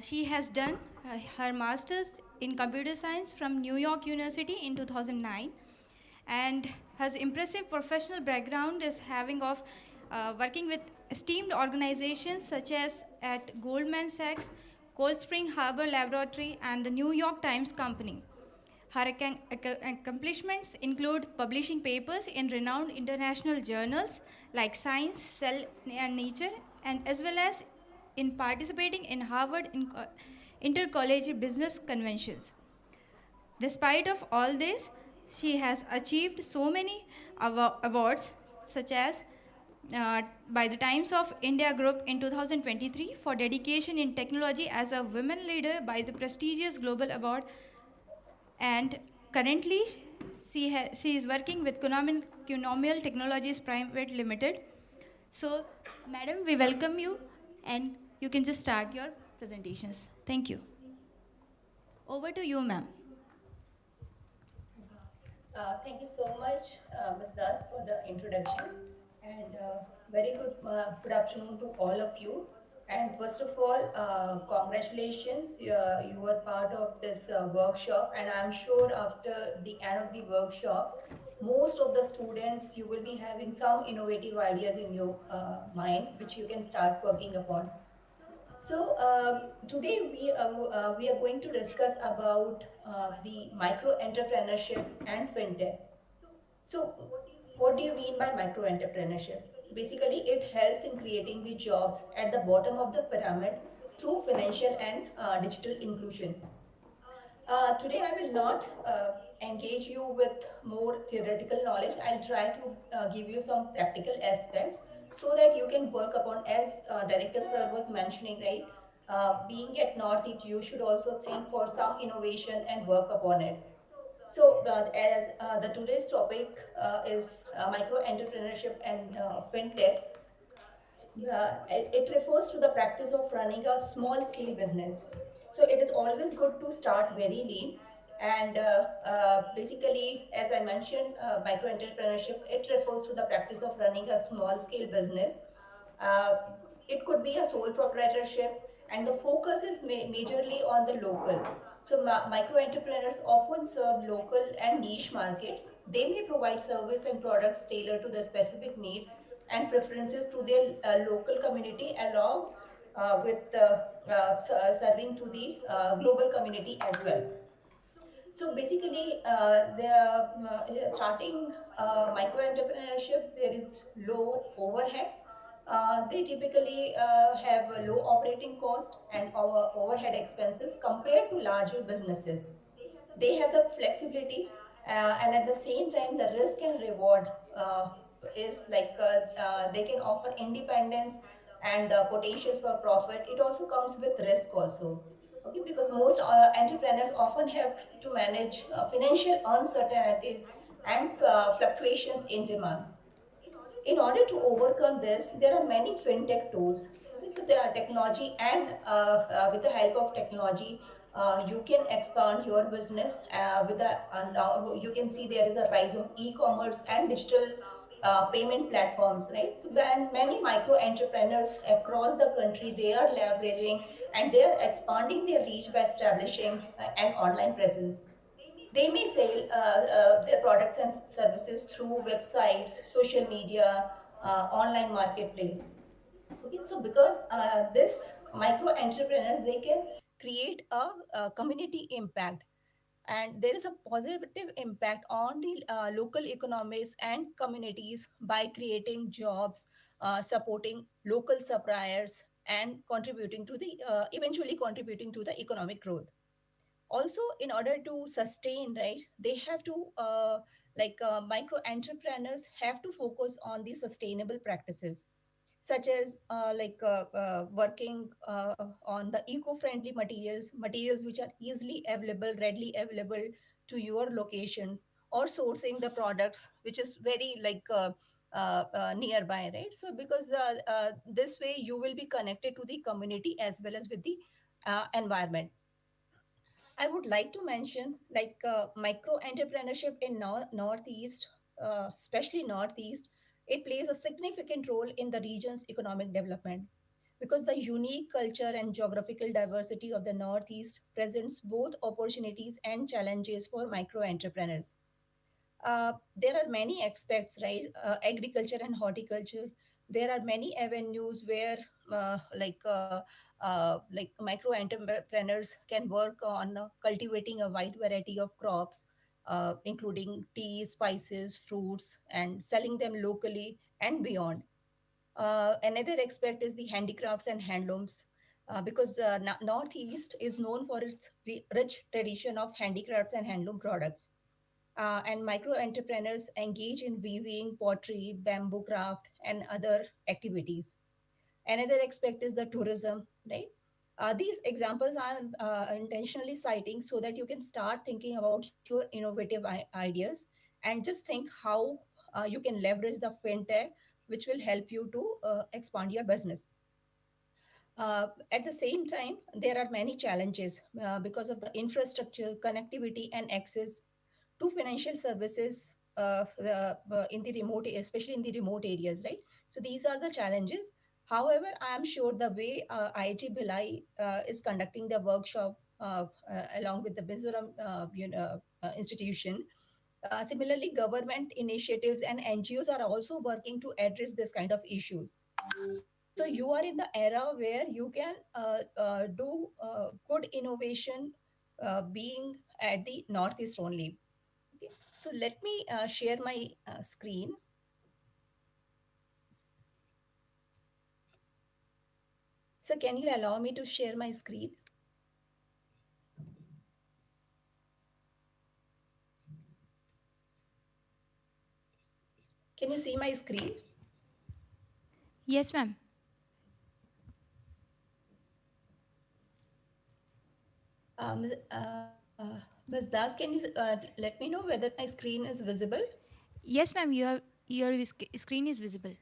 She has done her master's in computer science from New York University in 2009, and her impressive professional background is having of working with esteemed organizations such as at Goldman Sachs, Cold Spring Harbor Laboratory, and the New York Times Company. Her accomplishments include publishing papers in renowned international journals like Science, Cell, and Nature, and as well as in participating in Harvard intercollegiate business conventions. Despite of all this, she has achieved so many awards, such as by the Times of India Group in 2023 for dedication in technology as a women leader by the prestigious Global Award, and currently she is working with Kunomial Technologies Private Limited. So, madam, we welcome you, and you can just start your presentations. Thank you. Over to you, ma'am. Thank you so much, Ms. Das, for the introduction. And very good afternoon to all of you. And first of all, congratulations. You were part of this workshop. And I'm sure after the end of the workshop, most of the students, you will be having some innovative ideas in your mind, which you can start working upon. So today we are going to discuss about the micro entrepreneurship and fintech. So what do you mean by micro entrepreneurship? So basically, it helps in creating the jobs at the bottom of the pyramid through financial and digital inclusion. Today I will not engage you with more theoretical knowledge. I'll try to give you some practical aspects so that you can work upon, as Director Sir was mentioning, right? Being at Northeast, you should also think for some innovation and work upon it. So, as the today's topic is micro entrepreneurship and fintech, it refers to the practice of running a small scale business. So it is always good to start very lean. And basically, as I mentioned, micro entrepreneurship, it refers to the practice of running a small scale business. Uh, it could be a sole proprietorship, and the focus is majorly on the local. So micro entrepreneurs often serve local and niche markets. They may provide service and products tailored to the specific needs and preferences to their local community, along with serving to the global community as well. So basically, starting micro entrepreneurship, there is low overheads. They typically have a low operating cost and overhead expenses compared to larger businesses. They have the flexibility, and at the same time, the risk and reward is like they can offer independence and potential for profit. It also comes with risk also. Okay, because most entrepreneurs often have to manage financial uncertainties and fluctuations in demand. In order to overcome this, there are many fintech tools. Okay, so there are technology, and with the help of technology, you can expand your business. And now you can see there is a rise of e-commerce and digital payment platforms, right? So when many micro entrepreneurs across the country, they are leveraging and they are expanding their reach by establishing an online presence. They may sell their products and services through websites, social media, online marketplace. Okay, so because this micro entrepreneurs, they can create a community impact, and there is a positive impact on the local economies and communities by creating jobs, supporting local suppliers, and contributing to the eventually contributing to the economic growth. Also, in order to sustain, right, they have to micro entrepreneurs have to focus on the sustainable practices, such as working on the eco-friendly materials which are easily available, readily available to your locations, or sourcing the products which is very nearby, right? So because this way you will be connected to the community as well as with the environment. I would like to mention micro entrepreneurship in Northeast, especially Northeast. It plays a significant role in the region's economic development. because the unique culture and geographical diversity of the Northeast presents both opportunities and challenges for micro entrepreneurs. There are many aspects, right? Agriculture and horticulture. There are many avenues where, like micro entrepreneurs can work on cultivating a wide variety of crops, including tea, spices, fruits, and selling them locally and beyond. Another aspect is the handicrafts and handlooms, because Northeast is known for its rich tradition of handicrafts and handloom products. And micro entrepreneurs engage in weaving, pottery, bamboo craft, and other activities. Another aspect is the tourism, right? These examples I'm intentionally citing so that you can start thinking about your innovative ideas and just think how you can leverage the fintech, which will help you to expand your business. At the same time, there are many challenges because of the infrastructure, connectivity, and access to financial services in the remote, especially in the remote areas, right? So these are the challenges. However, I am sure the way IIT Bhilai is conducting the workshop along with the Mizoram institution, similarly, government initiatives and NGOs are also working to address this kind of issues. So you are in the era where you can do good innovation being at the Northeast only. Okay, so let me share my screen. So can you allow me to share my screen? Can you see my screen? Yes, ma'am. Ms. Das, can you let me know whether my screen is visible? Yes, ma'am. Your screen is visible.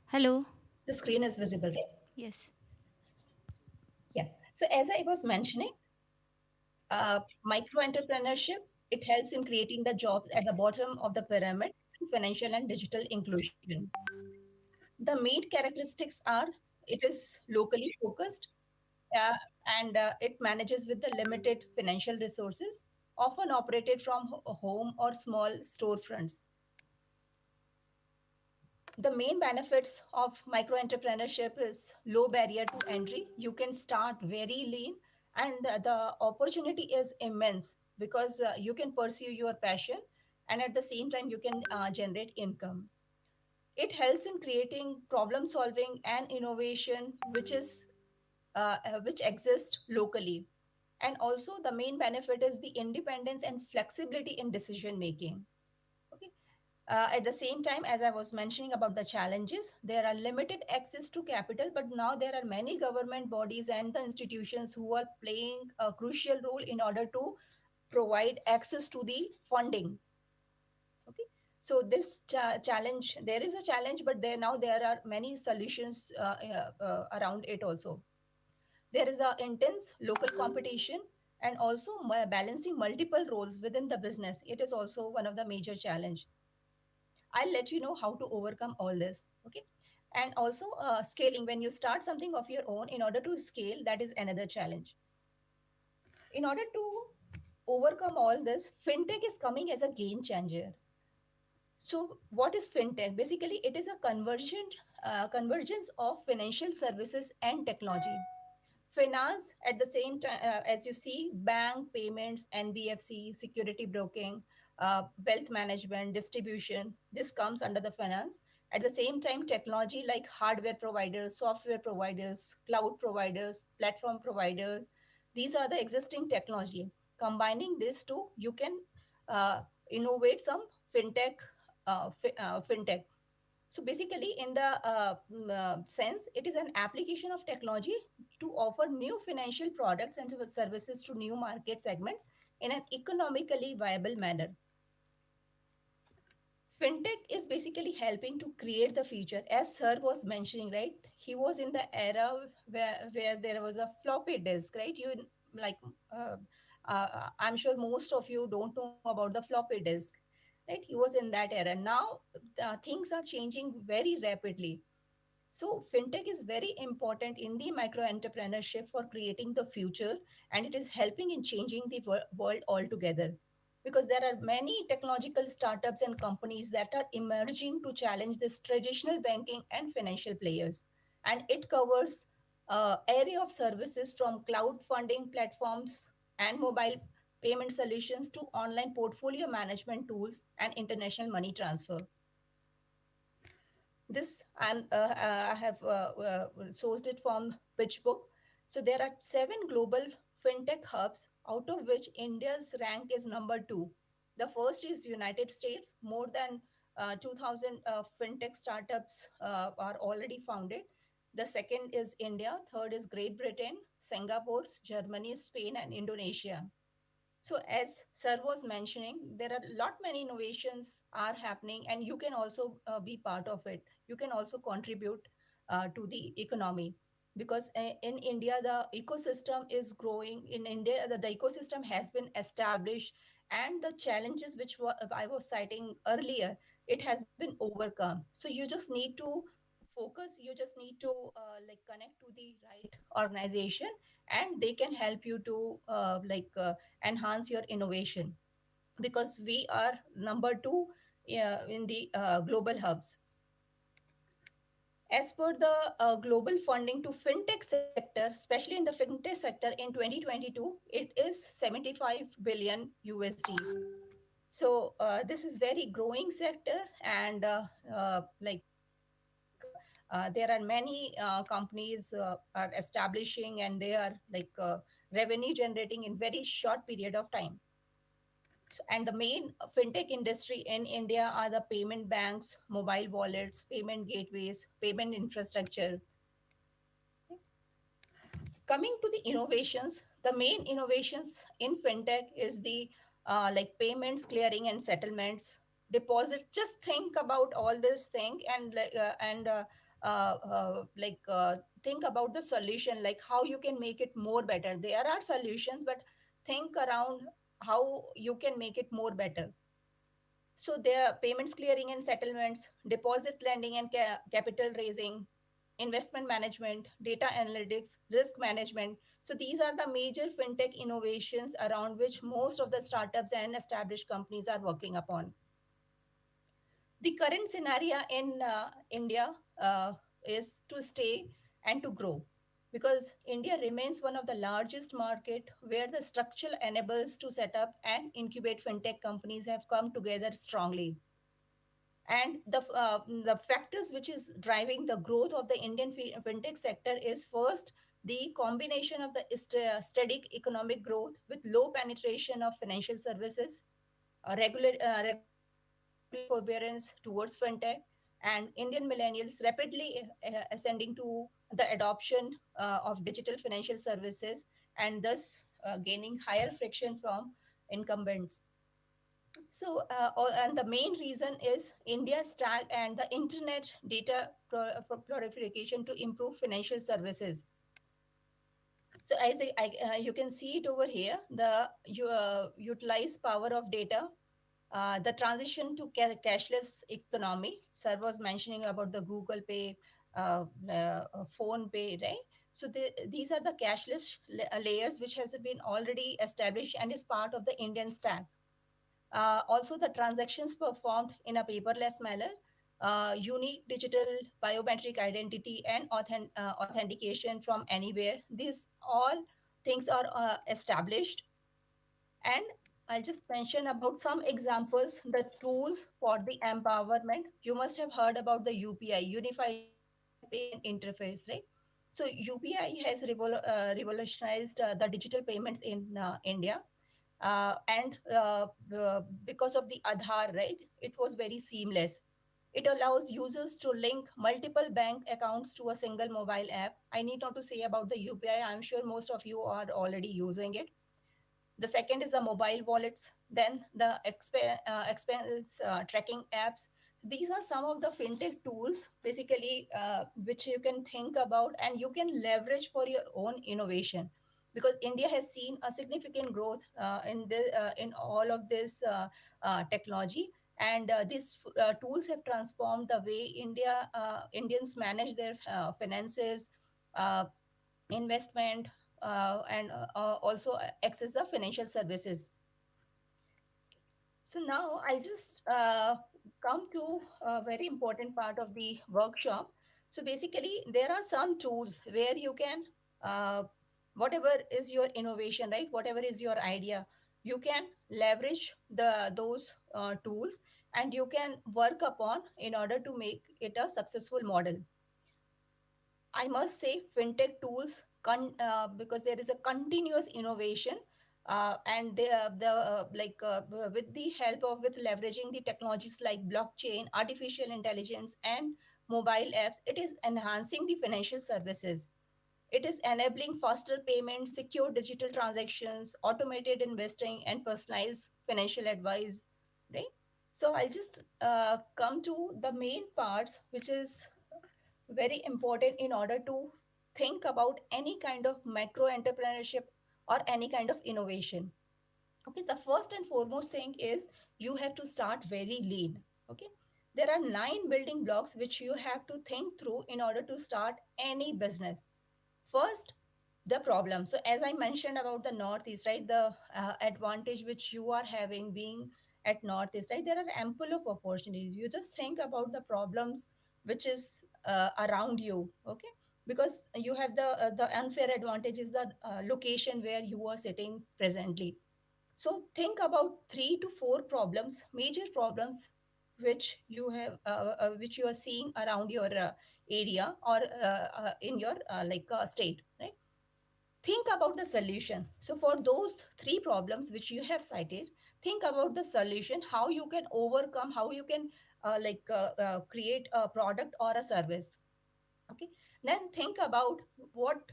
Hello. The screen is visible, right? Yes. Yeah. So as I was mentioning, micro entrepreneurship, it helps in creating the jobs at the bottom of the pyramid through financial and digital inclusion. The main characteristics are it is locally focused, uh, and it manages with the limited financial resources, often operated from home or small storefronts. The main benefits of micro entrepreneurship is low barrier to entry. You can start very lean, and the opportunity is immense because you can pursue your passion, and at the same time you can generate income. It helps in creating problem solving and innovation which exist locally. And also the main benefit is the independence and flexibility in decision making. Okay. At the same time, as I was mentioning about the challenges, there are limited access to capital, but now there are many government bodies and the institutions who are playing a crucial role in order to provide access to the funding. Okay, so this challenge, there is a challenge, but there are many solutions around it also. There is a intense local competition, and also balancing multiple roles within the business. It is also one of the major challenge. I'll let you know how to overcome all this. Okay. And also scaling, when you start something of your own, in order to scale, that is another challenge. In order to overcome all this, fintech is coming as a game changer. So, what is fintech? Basically, it is a convergence of financial services and technology. Finance, at the same time, as you see, bank payments, NBFC, security broking, wealth management, distribution, this comes under the finance. At the same time, technology like hardware providers, software providers, cloud providers, platform providers, these are the existing technology. Combining these two, you can uh, innovate some fintech, fintech. So basically, in the sense, it is an application of technology to offer new financial products and services to new market segments in an economically viable manner. Fintech is basically helping to create the future. As Sir was mentioning, right? He was in the era where there was a floppy disk, right? You like, uh, I'm sure most of you don't know about the floppy disk, right? He was in that era. Now things are changing very rapidly. So, fintech is very important in the micro entrepreneurship for creating the future, and it is helping in changing the world altogether. Because there are many technological startups and companies that are emerging to challenge this traditional banking and financial players. And it covers area of services from cloud funding platforms and mobile payment solutions to online portfolio management tools and international money transfer. This I have sourced it from PitchBook. So there are seven global fintech hubs, out of which India's rank is number two. The first is United States. More than 2,000 fintech startups are already founded. The second is India. Third is Great Britain, Singapore, Germany, Spain, and Indonesia. So as sir was mentioning, there are a lot many innovations are happening, and you can also be part of it. You can also contribute to the economy, because in India the ecosystem is growing. In India the ecosystem has been established, and the challenges which I was citing earlier, it has been overcome. So you just need to focus. You just need to like connect to the right organization, and they can help you to enhance your innovation, because we are number two in the global hubs. As per the global funding to fintech sector, especially in the fintech sector in 2022, it is 75 billion USD. So this is very growing sector, and there are many companies are establishing, and they are revenue generating in very short period of time. So, and the main fintech industry in India are the payment banks, mobile wallets, payment gateways, payment infrastructure. Coming to the innovations, the main innovations in fintech is the payments, clearing, and settlements, deposits. Just think about all this thing, and think about the solution, like how you can make it more better. There are solutions, but think around how you can make it more better. So there are payments, clearing and settlements, deposit lending and capital raising, investment management, data analytics, risk management. So these are the major fintech innovations around which most of the startups and established companies are working upon. The current scenario in India is to stay and to grow, because India remains one of the largest market where the structural enablers to set up and incubate fintech companies have come together strongly. And the factors which is driving the growth of the Indian fintech sector is first the combination of the steady economic growth with low penetration of financial services, regulatory forbearance towards fintech, and Indian millennials rapidly ascending to the adoption of digital financial services, and thus gaining higher friction from incumbents. So, and the main reason is India's stack and the internet data for proliferation to improve financial services. So, as you can see it over here, the utilized power of data, the transition to cashless economy. Sir was mentioning about the Google Pay, Phone Pay, right? So these are the cashless layers which has been already established and is part of the Indian stack. Also, the transactions performed in a paperless manner, unique digital biometric identity, and authentication from anywhere. These all things are established. And I'll just mention about some examples, the tools for the empowerment. You must have heard about the UPI, Unified Payment Interface, right? So UPI has revolutionized the digital payments in India, and because of the Aadhaar, right? It was very seamless. It allows users to link multiple bank accounts to a single mobile app. I need not to say about the UPI. I'm sure most of you are already using it. The second is the mobile wallets, then the expense tracking apps. So these are some of the fintech tools, basically, which you can think about and you can leverage for your own innovation. because India has seen a significant growth in all of this technology, and these tools have transformed the way Indians manage their finances, uh, investment, and also access the financial services. So now I'll just come to a very important part of the workshop. So basically, there are some tools where you can, uh, whatever is your innovation, right? Whatever is your idea, you can leverage those tools, and you can work upon in order to make it a successful model. I must say fintech tools because there is a continuous innovation, and with the help of with leveraging the technologies like blockchain, artificial intelligence, and mobile apps, it is enhancing the financial services. It is enabling faster payments, secure digital transactions, automated investing, and personalized financial advice. Right. So I'll just come to the main parts, which is very important in order to think about any kind of micro entrepreneurship or any kind of innovation. Okay, the first and foremost thing is you have to start very lean. Okay, there are 9 building blocks which you have to think through in order to start any business. First, the problem. So as I mentioned about the northeast, right, the advantage which you are having being at northeast, right, there are ample of opportunities. You just think about the problems which is around you. Okay, because you have the unfair advantage is the location where you are sitting presently. So think about 3 to 4 problems, major problems, which you are seeing around your area or in your state, right? Think about the solution. So for those 3 problems which you have cited, think about the solution, how you can overcome, how you can create a product or a service. Okay, then think about what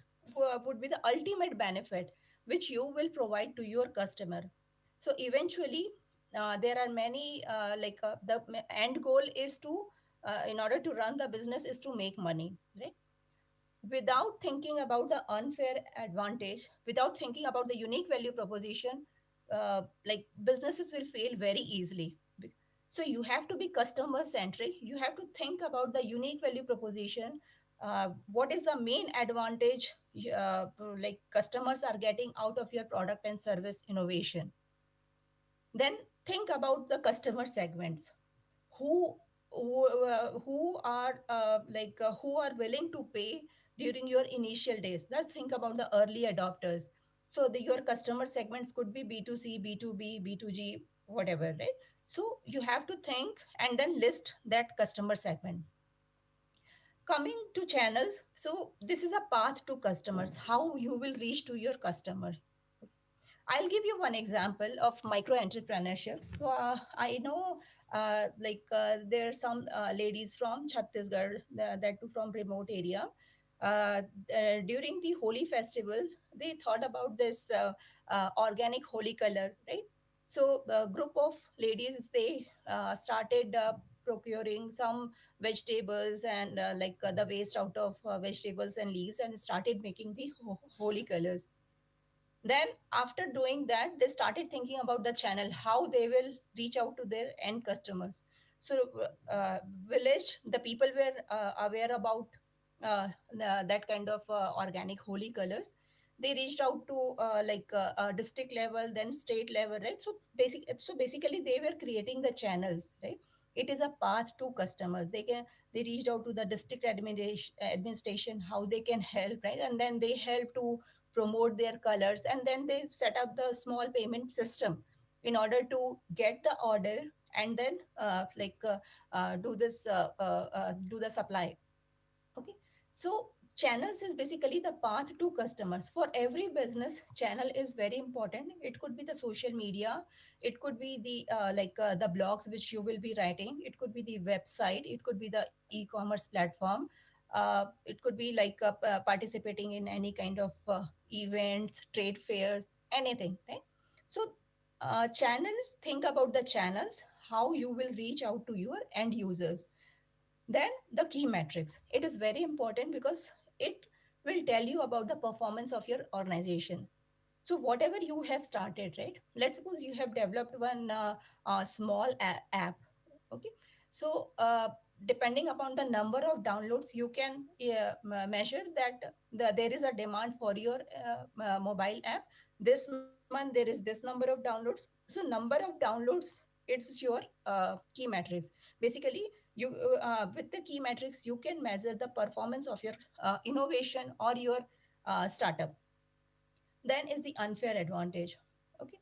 would be the ultimate benefit which you will provide to your customer. So eventually there are many the end goal is to in order to run the business is to make money, right? Without thinking about the unfair advantage, without thinking about the unique value proposition, businesses will fail very easily. So you have to be customer centric. You have to think about the unique value proposition. What is the main advantage customers are getting out of your product and service innovation? Then think about the customer segments. Who who are willing to pay during your initial days. Let's think about the early adopters. So your customer segments could be B2C, B2B, B2G, whatever, right? So you have to think and then list that customer segment. Coming to channels, so this is a path to customers, how you will reach to your customers. I'll give you one example of micro entrepreneurship. So, I know, there are some ladies from Chhattisgarh, that too from remote area. During the Holi festival, they thought about this organic Holi color, right? So, a group of ladies they started procuring some vegetables and the waste out of vegetables and leaves, and started making the Holi colors. Then after doing that, they started thinking about the channel, how they will reach out to their end customers. So village, the people were aware about that kind of organic holy colors. They reached out to district level, then state level, right? So basically they were creating the channels, right? It is a path to customers. They reached out to the district administration, how they can help, right? And then they help to promote their colors, and then they set up the small payment system in order to get the order, and then do the supply. Okay, so channels is basically the path to customers. For every business, channel is very important. It could be the social media, it could be the blogs which you will be writing, it could be the website, it could be the e-commerce platform, it could be participating in any kind of events, trade fairs, anything, right? So channels, think about the channels, how you will reach out to your end users. Then the key metrics. It is very important because it will tell you about the performance of your organization. So whatever you have started, right, let's suppose you have developed one small app. Okay, so depending upon the number of downloads, you can measure that there is a demand for your mobile app. This month there is this number of downloads. So number of downloads, it's your key metrics. Basically, you with the key metrics you can measure the performance of your innovation or your startup. Then is the unfair advantage. Okay,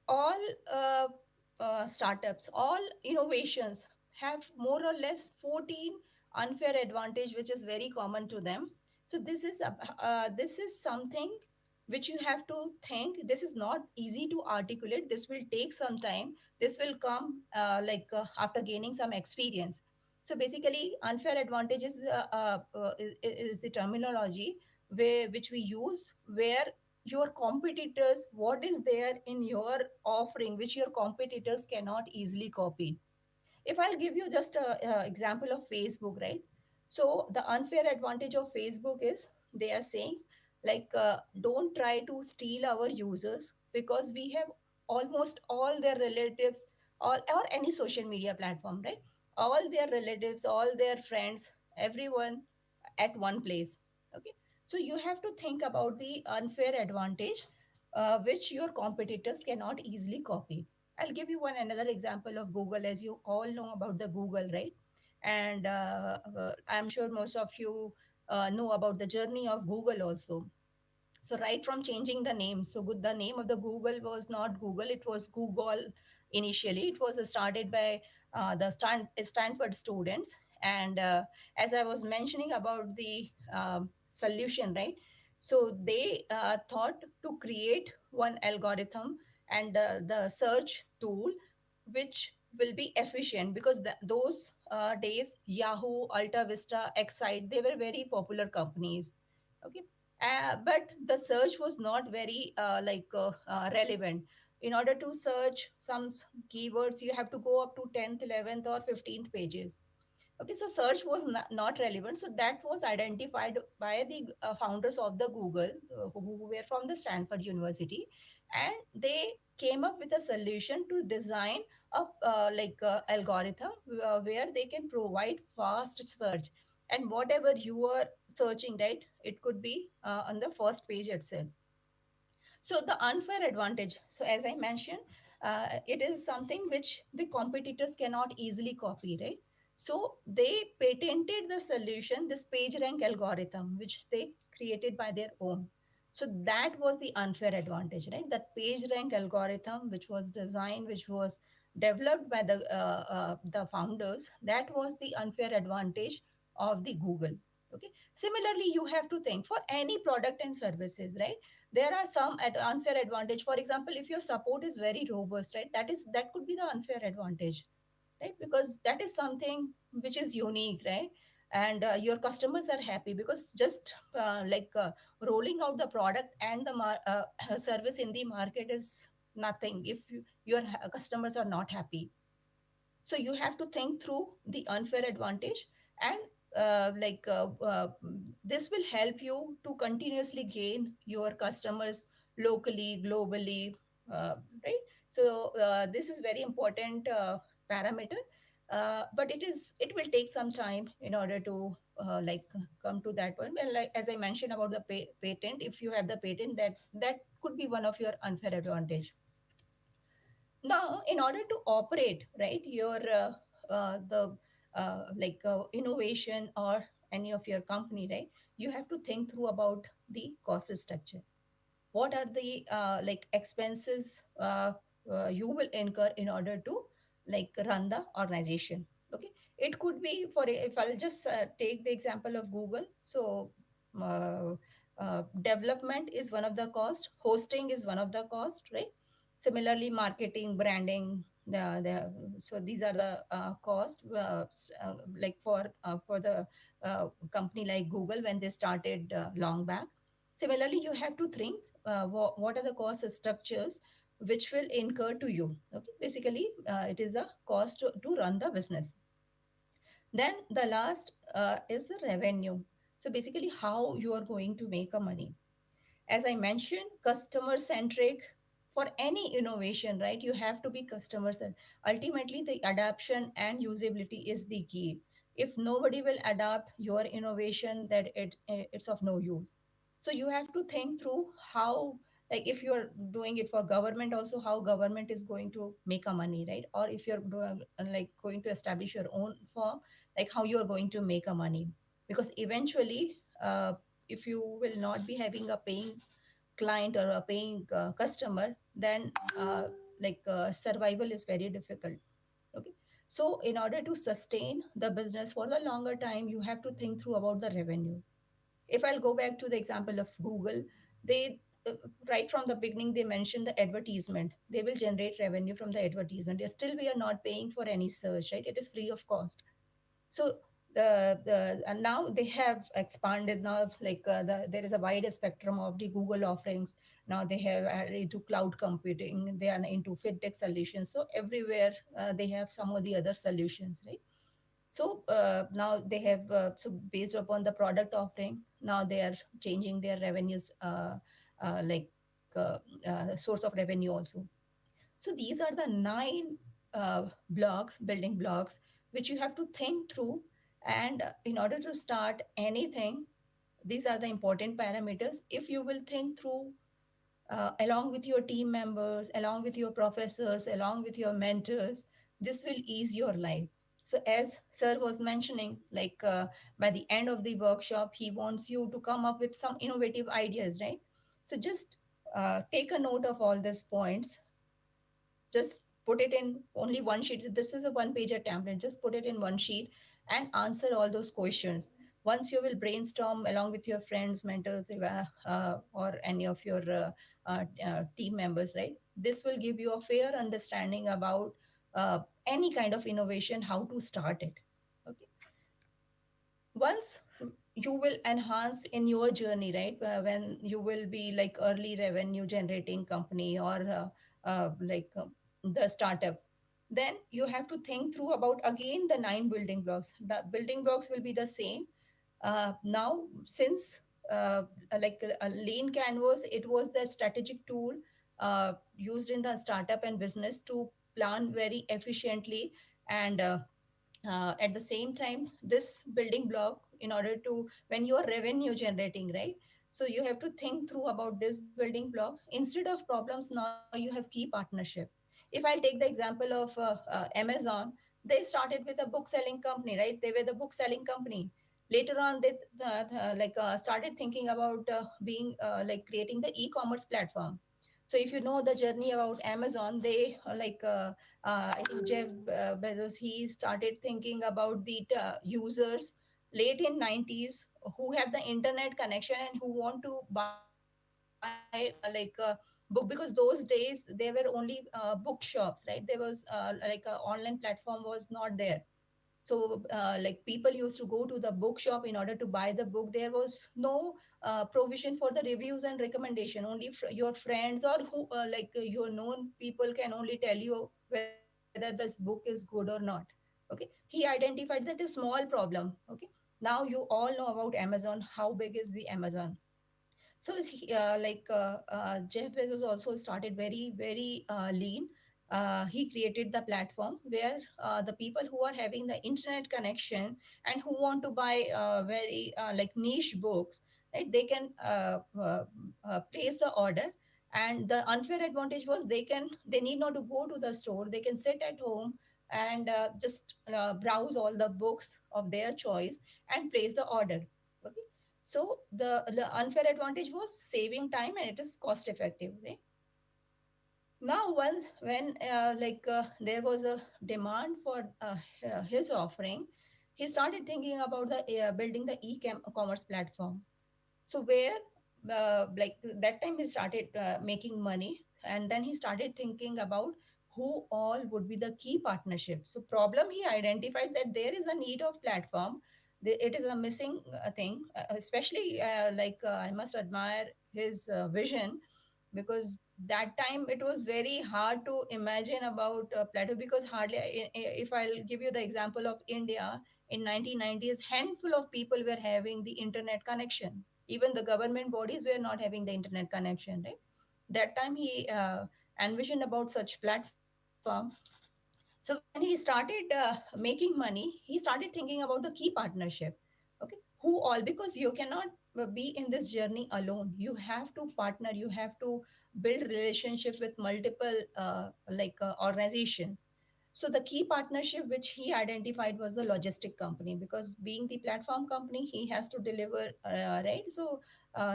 all startups, all innovations have more or less 14 unfair advantage, which is very common to them. So this is something which you have to think. This is not easy to articulate. This will take some time. This will come after gaining some experience. So basically, unfair advantage is the terminology which we use, where your competitors, what is there in your offering which your competitors cannot easily copy. If I'll give you just a example of Facebook, right? So the unfair advantage of Facebook is, they are saying, don't try to steal our users, because we have almost all their relatives, all, or any social media platform, right? All their relatives, all their friends, everyone at one place. Okay, so you have to think about the unfair advantage which your competitors cannot easily copy. I'll give you one another example of Google. As you all know about the Google, right? And I'm sure most of you know about the journey of Google also. So right from changing the name, so good, the name of the Google was not Google, it was Google. Initially it was started by Stanford students. And as I was mentioning about the solution, right? So they thought to create one algorithm and the search tool which will be efficient, because those days Yahoo, Alta Vista, Excite, they were very popular companies. Okay, but the search was not very relevant. In order to search some keywords, you have to go up to 10th, 11th, or 15th pages. Okay, so search was not relevant. So that was identified by the founders of the Google, who were from the Stanford University, and they came up with a solution to design a algorithm where they can provide fast search, and whatever you are searching, right, it could be on the first page itself. So the unfair advantage, so as I mentioned, it is something which the competitors cannot easily copy, right? So they patented the solution, this page rank algorithm, which they created by their own. So that was the unfair advantage, right? That page rank algorithm, which was designed, which was developed by the founders, that was the unfair advantage of the Google. Okay. Similarly, you have to think for any product and services, right? There are some unfair advantage. For example, if your support is very robust, right, that could be the unfair advantage, right? Because that is something which is unique, right? And your customers are happy, because just rolling out the product and the service in the market is nothing if your customers are not happy. So you have to think through the unfair advantage, and this will help you to continuously gain your customers locally, globally, uh, right? So this is very important parameter, but it will take some time in order to come to that point. Well, like as I mentioned about the patent, if you have the patent, that could be one of your unfair advantage. Now, in order to operate, right, your the innovation or any of your company, right, you have to think through about the cost structure. What are the expenses you will incur in order to run the organization. Okay, it could be, for if I'll just take the example of Google. So uh, development is one of the cost, hosting is one of the cost, right? Similarly, marketing, branding, so these are the cost for the company like Google when they started long back. Similarly, you have to think what are the cost structures which will incur to you. Okay, basically, it is the cost to run the business. Then the last is the revenue. So basically, how you are going to make a money. As I mentioned, customer centric. For any innovation, right, you have to be customer centric. Ultimately, the adoption and usability is the key. If nobody will adapt your innovation, that it's of no use. So you have to think through how, like if you're doing it for government also, how government is going to make a money, right? Or if you're doing, like going to establish your own firm, like how you're going to make a money. Because eventually, if you will not be having a paying client or a paying customer, then survival is very difficult. Okay. So in order to sustain the business for the longer time, you have to think through about the revenue. If I'll go back to the example of Google, they right from the beginning they mentioned the advertisement, they will generate revenue from the advertisement. Still we are not paying for any search, right? It is free of cost. So the and now they have expanded now, there is a wide spectrum of the Google offerings. Now they have into cloud computing, they are into fintech solutions, so everywhere they have some of the other solutions, right? So now they have so based upon the product offering, now they are changing their revenues, uh, like source of revenue also. So these are the nine blocks, building blocks, which you have to think through. And in order to start anything, these are the important parameters. If you will think through along with your team members, along with your professors, along with your mentors, this will ease your life. So as sir was mentioning, by the end of the workshop, he wants you to come up with some innovative ideas, right? So just take a note of all these points, just put it in only one sheet. This is a one pager template, just put it in one sheet and answer all those questions. Once you will brainstorm along with your friends, mentors, or any of your team members, right, this will give you a fair understanding about any kind of innovation, how to start it. Okay. Once you will enhance in your journey, right, when you will be like early revenue generating company, or the startup, then you have to think through about again the nine building blocks. The building blocks will be the same. Now since a lean canvas, it was the strategic tool used in the startup and business to plan very efficiently. And at the same time, this building block, in order to, when you are revenue generating, right, so you have to think through about this building block. Instead of problems, now you have key partnership. If I'll take the example of Amazon, they started with a book selling company, right? They were the book selling company. Later on, they started thinking about being creating the e-commerce platform. So if you know the journey about Amazon, they I think Jeff Bezos, he started thinking about the users late in 90s who have the internet connection and who want to buy book, because those days there were only bookshops, right? There was online platform was not there. So people used to go to the bookshop in order to buy the book. There was no provision for the reviews and recommendation. Only your friends or who your known people can only tell you whether this book is good or not. Okay, he identified that a small problem. Okay, now you all know about Amazon. How big is the Amazon? So Jeff Bezos also started very, very lean. He created the platform where the people who are having the internet connection and who want to buy very niche books, right? They can place the order. And the unfair advantage was they need not to go to the store. They can sit at home and just browse all the books of their choice and place the order. Okay. So the unfair advantage was saving time and it is cost effective. Right? Now, once when there was a demand for his offering, he started thinking about the building the e-commerce platform. So where that time he started making money, and then he started thinking about who all would be the key partnerships. So problem, he identified that there is a need of platform. It is a missing thing, especially I must admire his vision, because that time it was very hard to imagine about plateau, because hardly if I'll give you the example of India in 1990s, handful of people were having the internet connection. Even the government bodies were not having the internet connection, right? That time he envisioned about such platform. So when he started making money, he started thinking about the key partnership. Okay, who all, because you cannot be in this journey alone. You have to partner. You have to build relationships with multiple organizations. So the key partnership which he identified was the logistic company, because being the platform company, he has to deliver, right? So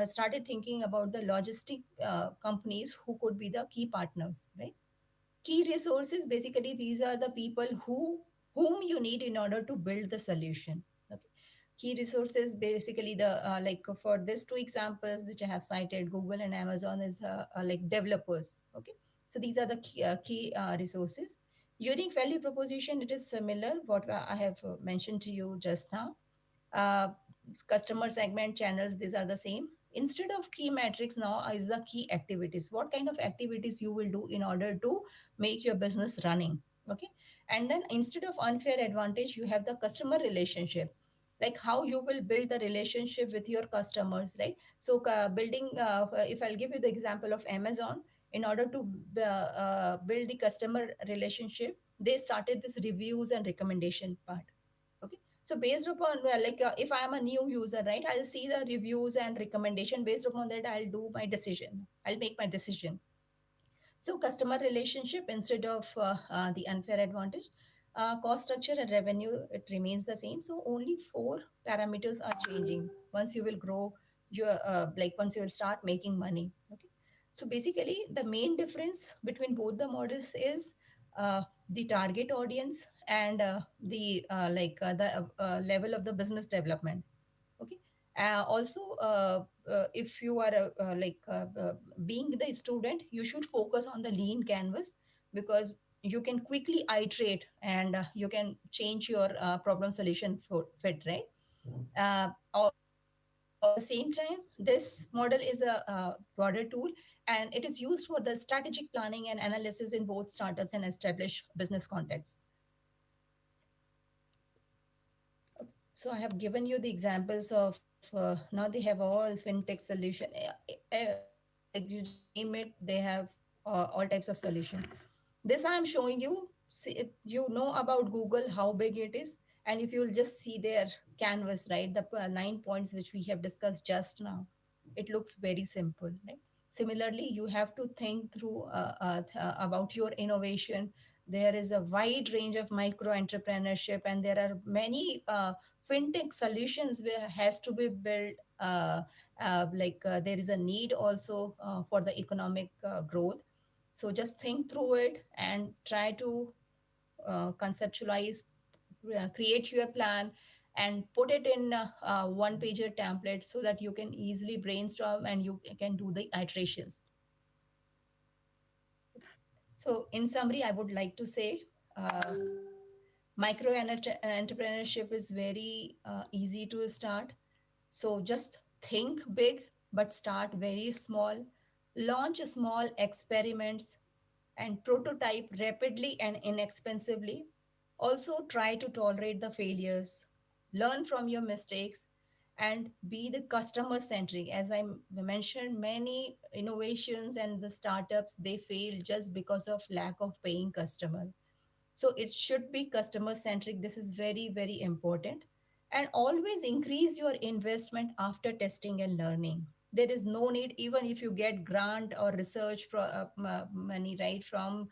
started thinking about the logistic companies who could be the key partners, right? Key resources, basically these are the people whom you need in order to build the solution. Okay. Key resources, basically the for these two examples which I have cited, Google and Amazon, is like developers. Okay. So these are the key resources. Unique value proposition, it is similar what I have mentioned to you just now. uh, Customer segment, channels, these are the same. Instead of key metrics, now is the key activities. What kind of activities you will do in order to make your business running. Okay. And then instead of unfair advantage, you have the customer relationship, like how you will build the relationship with your customers, right? So building if I'll give you the example of Amazon, in order to build the customer relationship, they started this reviews and recommendation part. Okay. So based upon if I am a new user, right, I'll see the reviews and recommendation. Based upon that, I'll make my decision. So customer relationship instead of the unfair advantage. Cost structure and revenue, it remains the same. So only four parameters are changing once you will grow your once you will start making money. Okay. So basically the main difference between both the models is the target audience and the level of the business development. Okay. Also, if you are being the student, you should focus on the lean canvas, because you can quickly iterate and you can change your problem solution fit, right? On the same time, this model is a broader tool, and it is used for the strategic planning and analysis in both startups and established business contexts. So I have given you the examples of now they have all fintech solution. Like you just name it, they have all types of solution. This I am showing you. See, you know about Google, how big it is, and if you will just see their canvas, right, the 9 points which we have discussed just now, it looks very simple, right? Similarly, you have to think through about your innovation. There is a wide range of micro entrepreneurship, and there are many fintech solutions where has to be built. There is a need also for the economic growth. So just think through it and try to conceptualize, create your plan, and put it in a one pager template so that you can easily brainstorm and you can do the iterations. So in summary, I would like to say uh, entrepreneurship is very easy to start. So just think big, but start very small. Launch small experiments and prototype rapidly and inexpensively. Also, try to tolerate the failures, learn from your mistakes, and be the customer centric. As I mentioned, many innovations and the startups, they fail just because of lack of paying customer. So it should be customer centric. This is very, very important. And always increase your investment after testing and learning. There is no need, even if you get grant or research money, right, from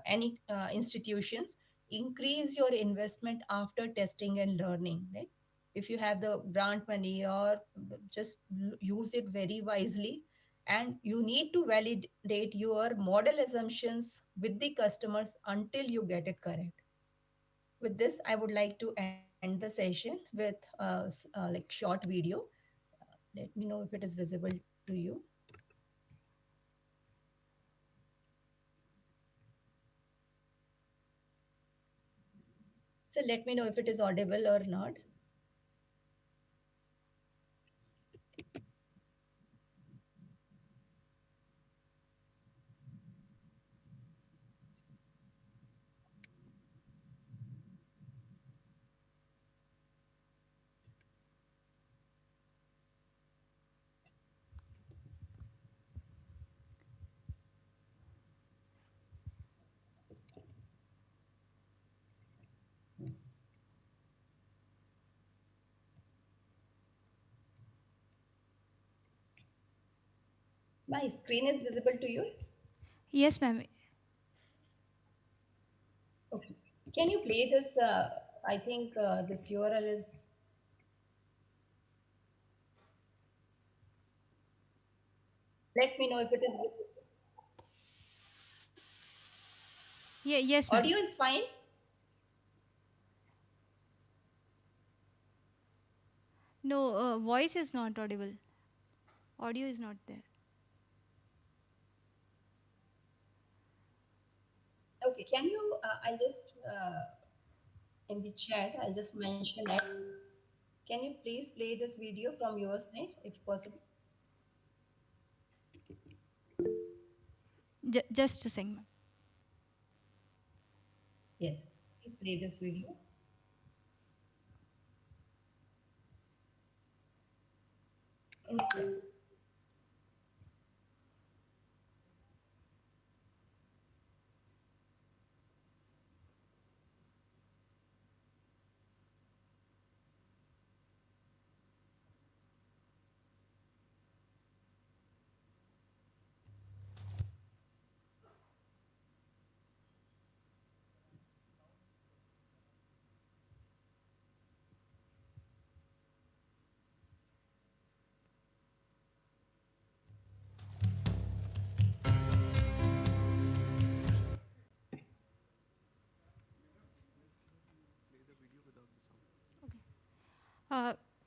any institutions, increase your investment after testing and learning, right? If you have the grant money, or just use it very wisely. And you need to validate your model assumptions with the customers until you get it correct. With this, I would like to end the session with short video. Let me know if it is visible to you. So let me know if it is audible or not. My screen is visible to you? Yes, ma'am. Okay. Can you play this? I think this URL is. Let me know if it is. Yeah, yes, ma'am. Audio is fine. No, voice is not audible. Audio is not there. Okay. Can you? I'll just in the chat. I'll just mention it. Can you please play this video from your side, if possible? Just a second, ma'am. Yes. Please play this video. In the chat.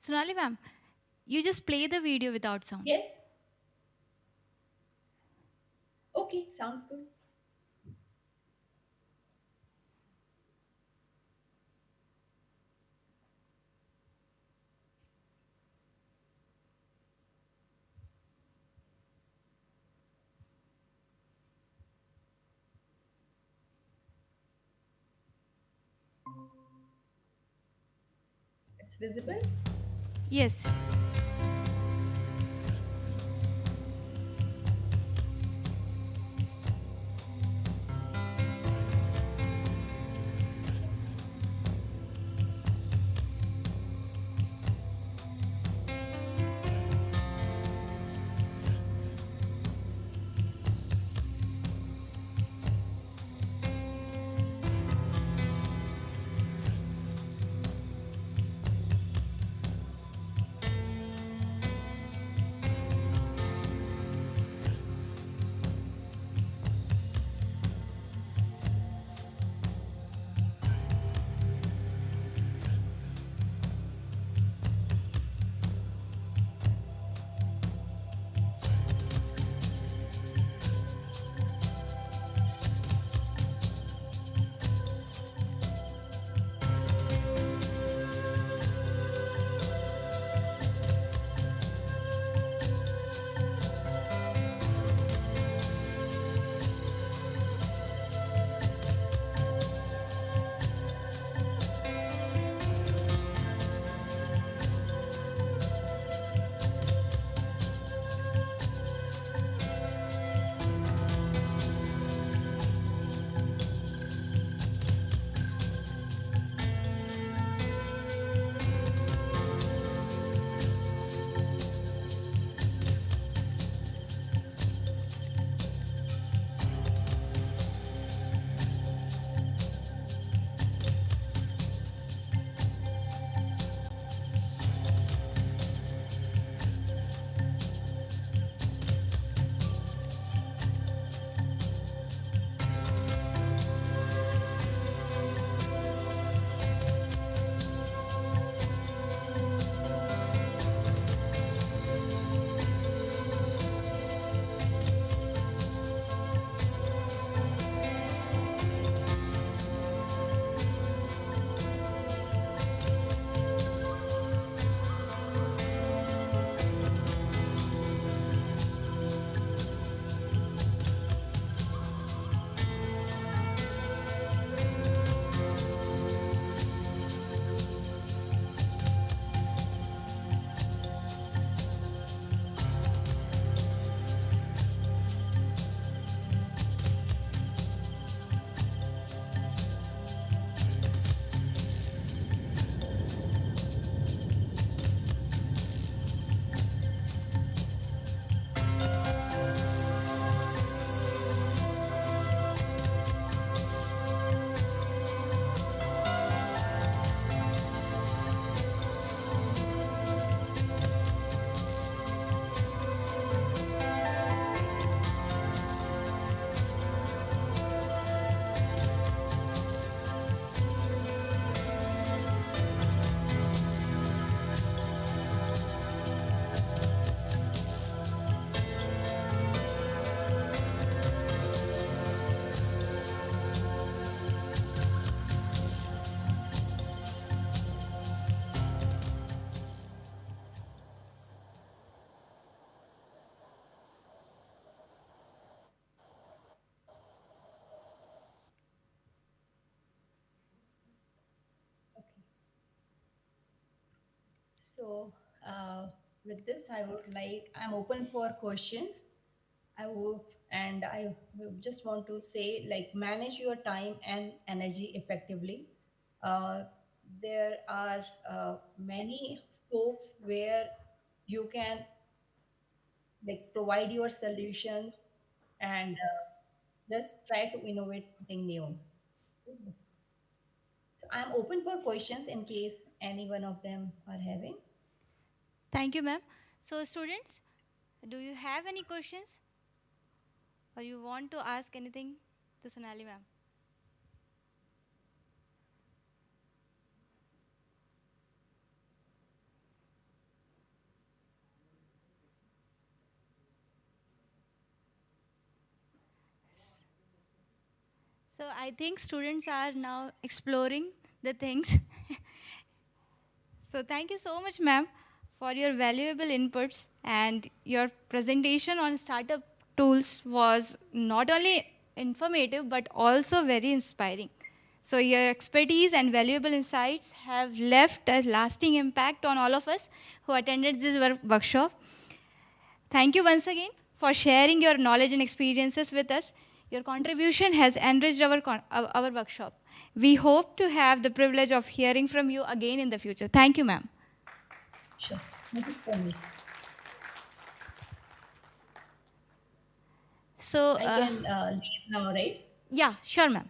Sonali, ma'am, you just play the video without sound. Yes. Okay. Sounds good. It's visible. Yes. So, with this, I'm open for questions. I would, and I just want to say, like, manage your time and energy effectively. Uh, there are many scopes where you can like provide your solutions and just try to innovate something new. So I'm open for questions in case any one of them are having. Thank you, ma'am. So, students, do you have any questions or you want to ask anything to Sonali, ma'am? So, I think students are now exploring the things. So, thank you so much, ma'am, for your valuable inputs, and your presentation on startup tools was not only informative but also very inspiring. So, your expertise and valuable insights have left a lasting impact on all of us who attended this workshop. Thank you once again for sharing your knowledge and experiences with us. Your contribution has enriched our workshop. We hope to have the privilege of hearing from you again in the future. Thank you, ma'am. Sure. Thank you so much. So, I can leave now, right? yeah, sure, ma'am.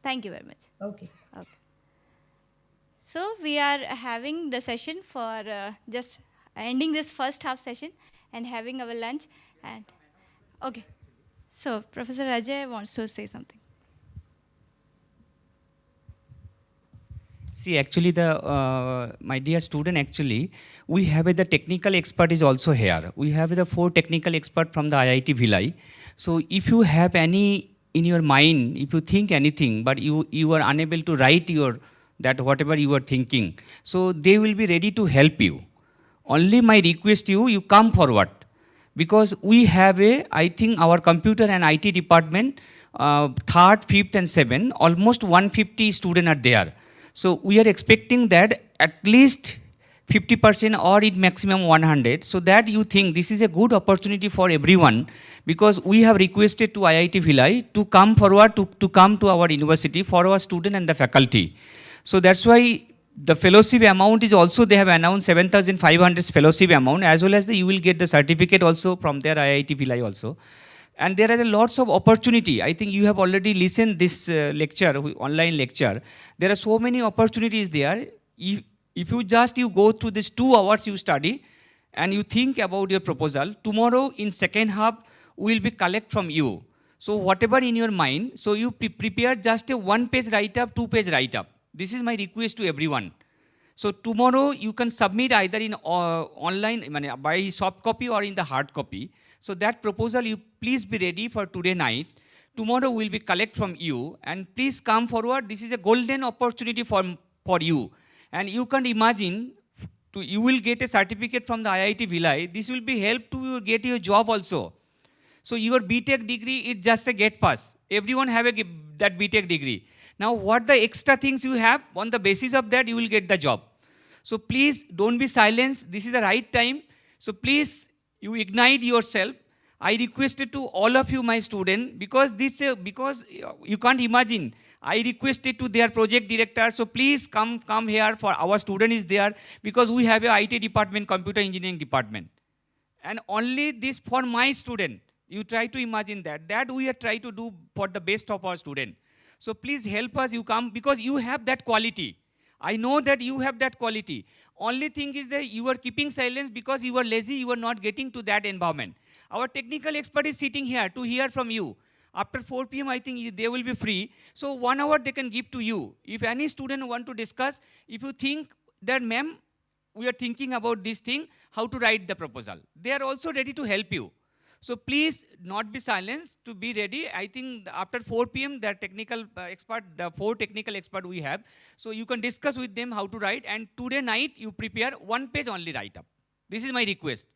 Thank you very much. Okay. Okay. So, we are having the session for just ending this first half session and having our lunch. And okay. So, Professor Ajay wants to say something. See, actually, my dear student, actually, we have the technical expert is also here. We have the 4 technical expert from the IIT Bhilai. So, if you have any in your mind, if you think anything, but you are unable to write your that whatever you are thinking, so they will be ready to help you. Only my request you come forward, because we have I think our computer and IT department, 3rd, 5th and 7th, almost 150 students are there. So we are expecting that at least 50% or in maximum 100, so that you think this is a good opportunity for everyone, because we have requested to IIT Bhilai to come forward to come to our university for our student and the faculty. So that's why the fellowship amount is also, they have announced 7,500 fellowship amount, as well as you will get the certificate also from their IIT Bhilai also. And there are lots of opportunity. I think you have already listened this lecture, online lecture. There are so many opportunities there. If you go through this 2 hours you study and you think about your proposal, tomorrow in second half we will be collect from you. So whatever in your mind, so you prepare just a 1-page write-up, 2-page write-up. This is my request to everyone. So tomorrow you can submit either in online, by soft copy or in the hard copy. So that proposal you please be ready for today night. Tomorrow will be collect from you, and please come forward. This is a golden opportunity for you. And you can imagine, you will get a certificate from the IIT Bhilai. This will be help to you get your job also. So your BTech degree is just a get pass. Everyone have that BTech degree. Now what the extra things you have, on the basis of that you will get the job. So please don't be silenced. This is the right time. So please, you ignite yourself. I requested to all of you, my student, because you can't imagine. I requested to their project director, so please come here, for our student is there, because we have a IT department, computer engineering department. And only this for my student. You try to imagine that we are trying to do for the best of our student. So please help us, you come, because you have that quality. I know that you have that quality. Only thing is that you are keeping silence because you are lazy, you are not getting to that environment. Our technical expert is sitting here to hear from you. After 4 p.m., I think they will be free. So 1 hour they can give to you. If any student want to discuss, if you think that, ma'am, we are thinking about this thing, how to write the proposal, they are also ready to help you. So please not be silenced, to be ready. I think after 4 p.m. the technical expert, the 4 technical expert we have, so you can discuss with them how to write, and today night you prepare 1 page only write up. This is my request.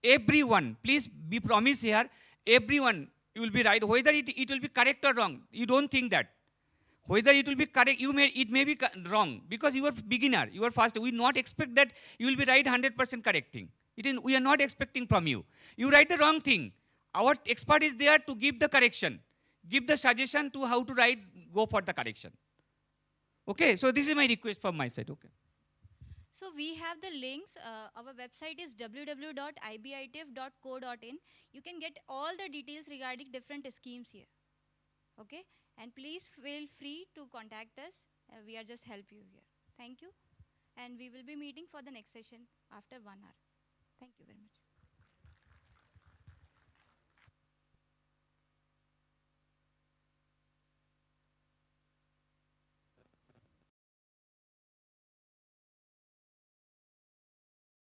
Everyone, please be promised here, everyone, you will be right, whether it will be correct or wrong, you don't think that. Whether it will be correct, it may be wrong, because you are beginner, you are fast. We not expect that you will be right 100% correct thing. We are not expecting from you. You write the wrong thing. Our expert is there to give the correction, give the suggestion to how to write, go for the correction. Okay, so this is my request from my side. Okay. So we have the links. Our website is www.ibitf.co.in. You can get all the details regarding different schemes here. Okay, and please feel free to contact us. We are just help you here. Thank you, and we will be meeting for the next session after 1 hour. Thank you very much.